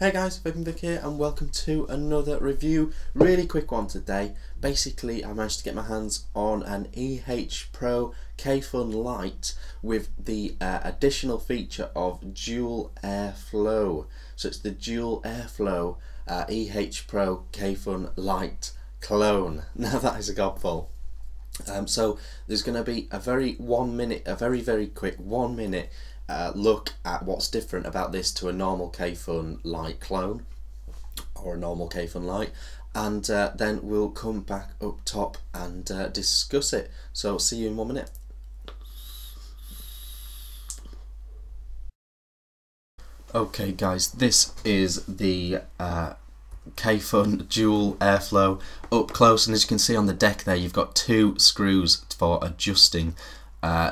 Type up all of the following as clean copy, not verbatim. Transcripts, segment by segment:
Hey guys, Vic here and welcome to another review. Really quick one today. Basically, I managed to get my hands on an EHPro Kayfun Lite with the additional feature of dual airflow. So it's the dual airflow EHPro Kayfun Lite clone. Now that is a gobful. So there's going to be a very quick 1 minute look at what's different about this to a normal Kayfun Lite clone or a normal Kayfun Lite, and then we'll come back up top and discuss it. So see you in 1 minute. Okay guys, this is the Kayfun dual airflow up close, and as you can see on the deck there, you've got two screws for adjusting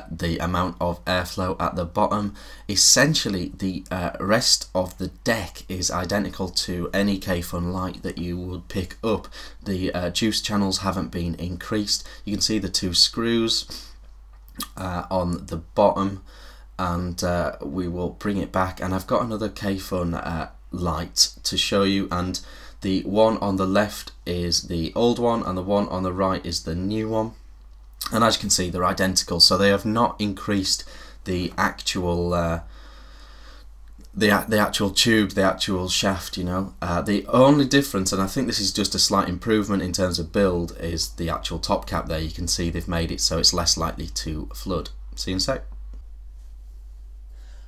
the amount of airflow at the bottom. Essentially the rest of the deck is identical to any Kayfun Lite that you would pick up. The juice channels haven't been increased. You can see the two screws on the bottom, and we will bring it back, and I've got another Kayfun Lite to show you, and the one on the left is the old one and the one on the right is the new one. And as you can see, they're identical, so they have not increased the actual the actual tube, the actual shaft, you know. The only difference, and I think this is just a slight improvement in terms of build, is the actual top cap there. You can see they've made it so it's less likely to flood. See you in a sec.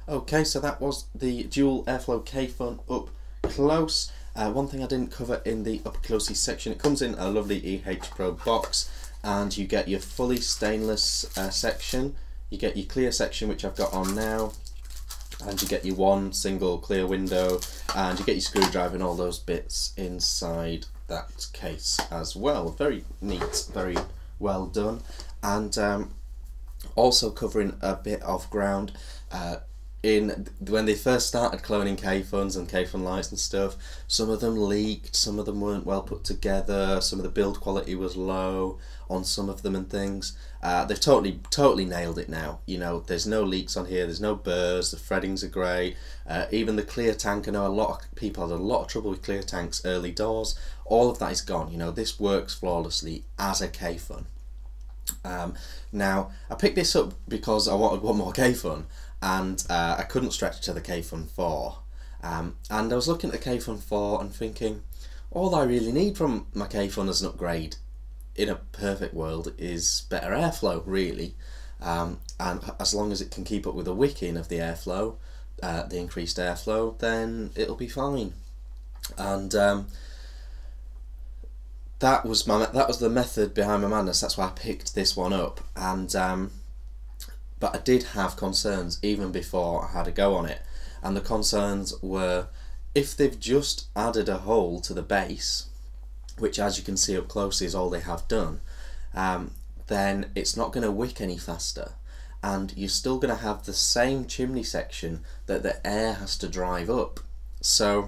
Okay, so that was the dual airflow Kayfun up close. One thing I didn't cover in the up closey section, it comes in a lovely EHPro box, and you get your fully stainless section, you get your clear section, which I've got on now, and you get your one single clear window, and you get your screwdriver and all those bits inside that case as well. Very neat, very well done. And also covering a bit of ground, when they first started cloning Kayfuns and Kayfun Lites and stuff, some of them leaked, some of them weren't well put together, some of the build quality was low on some of them and things. They've totally nailed it now. You know, there's no leaks on here, there's no burrs, the threadings are great. Even the clear tank, I know a lot of people had a lot of trouble with clear tanks early doors. All of that is gone. You know, this works flawlessly as a Kayfun. Now, I picked this up because I wanted one more Kayfun, and I couldn't stretch to the Kayfun 4. And I was looking at the Kayfun 4 and thinking, all I really need from my Kayfun as an upgrade in a perfect world is better airflow, really. And as long as it can keep up with the wicking of the airflow, the increased airflow, then it'll be fine. And that was the method behind my madness. That's why I picked this one up. And but I did have concerns even before I had a go on it, and the concerns were, if they've just added a hole to the base, which as you can see up close is all they have done, then it's not going to wick any faster, and you're still going to have the same chimney section that the air has to drive up. So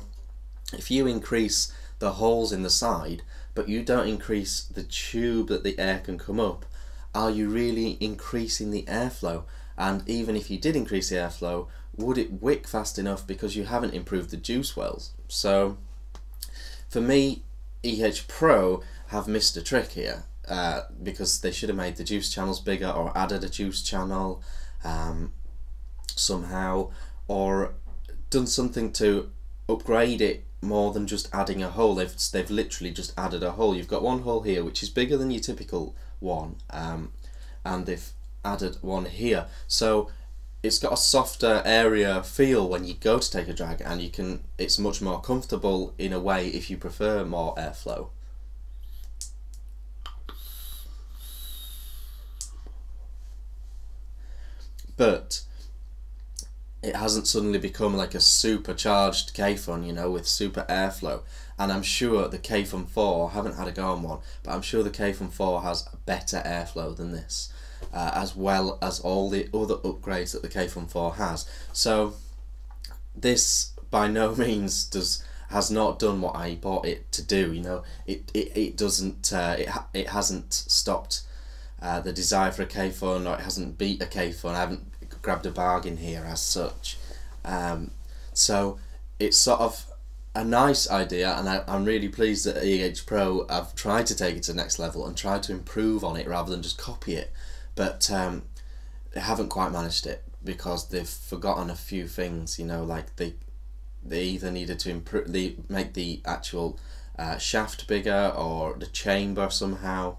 if you increase the holes in the side but you don't increase the tube that the air can come up, are you really increasing the airflow? And even if you did increase the airflow, would it wick fast enough, because you haven't improved the juice wells? So for me, EHPro have missed a trick here, because they should have made the juice channels bigger, or added a juice channel somehow, or done something to upgrade it more than just adding a hole. They've literally just added a hole. You've got one hole here which is bigger than your typical one, and they've added one here, so it's got a softer area feel when you go to take a drag, and it's much more comfortable in a way if you prefer more airflow. But it hasn't suddenly become like a supercharged Kayfun, you know, with super airflow. And I'm sure the Kayfun 4, I haven't had a go on one, but I'm sure the Kayfun 4 has better airflow than this, as well as all the other upgrades that the Kayfun 4 has. So this by no means has not done what I bought it to do. You know, it doesn't it hasn't stopped the desire for a Kayfun, or it hasn't beat a Kayfun. I haven't grabbed a bargain here as such. So it's sort of a nice idea, and I'm really pleased that EHPro have tried to take it to the next level and tried to improve on it rather than just copy it, but they haven't quite managed it because they've forgotten a few things. You know, like they either needed to make the actual shaft bigger, or the chamber somehow,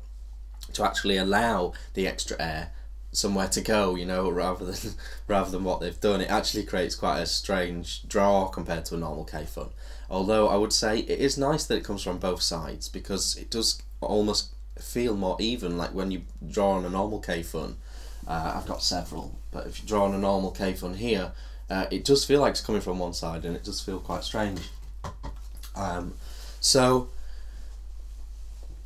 to actually allow the extra air somewhere to go, you know, rather than what they've done. It actually creates quite a strange draw compared to a normal Kayfun. Although I would say it is nice that it comes from both sides, because it does almost feel more even. Like when you draw on a normal Kayfun, I've got several, but if you draw on a normal Kayfun here, it does feel like it's coming from one side, and it does feel quite strange. So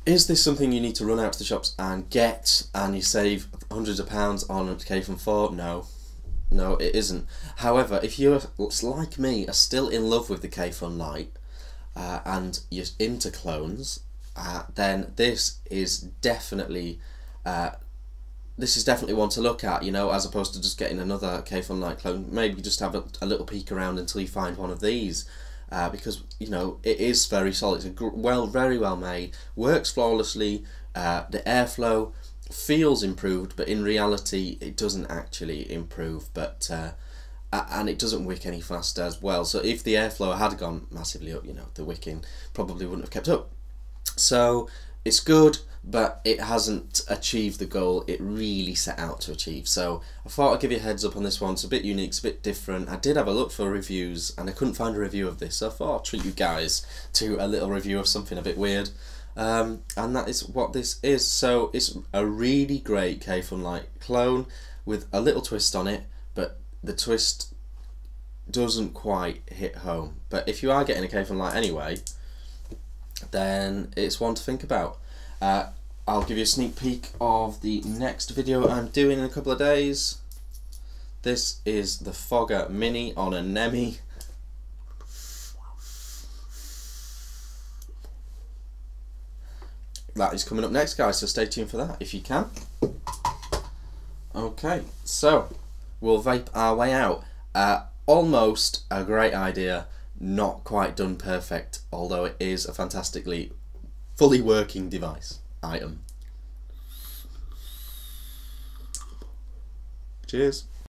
is this something you need to run out to the shops and get, and you save hundreds of pounds on a Kayfun 4? No, it isn't. However, if you're like me, are still in love with the Kayfun Lite, and you're into clones, then this is definitely one to look at, you know, as opposed to just getting another Kayfun Lite clone. Maybe just have a little peek around until you find one of these. Because, you know, it is very solid. It's very well made, works flawlessly. The airflow feels improved, but in reality it doesn't actually improve. But and it doesn't wick any faster as well. So if the airflow had gone massively up, you know, the wicking probably wouldn't have kept up. So it's good, but it hasn't achieved the goal it really set out to achieve. So I thought I'd give you a heads up on this one. It's a bit unique, it's a bit different. I did have a look for reviews and I couldn't find a review of this, so I thought I'll treat you guys to a little review of something a bit weird. And that is what this is. So it's a really great Kayfun Lite clone with a little twist on it, but the twist doesn't quite hit home. But if you are getting a Kayfun Lite anyway, then it's one to think about. I'll give you a sneak peek of the next video I'm doing in a couple of days. This is the Fogger Mini on a Nemi. That is coming up next, guys, so stay tuned for that if you can. Okay, so we'll vape our way out. Almost a great idea, not quite done perfect, although it is a fantastically fully working item. Cheers.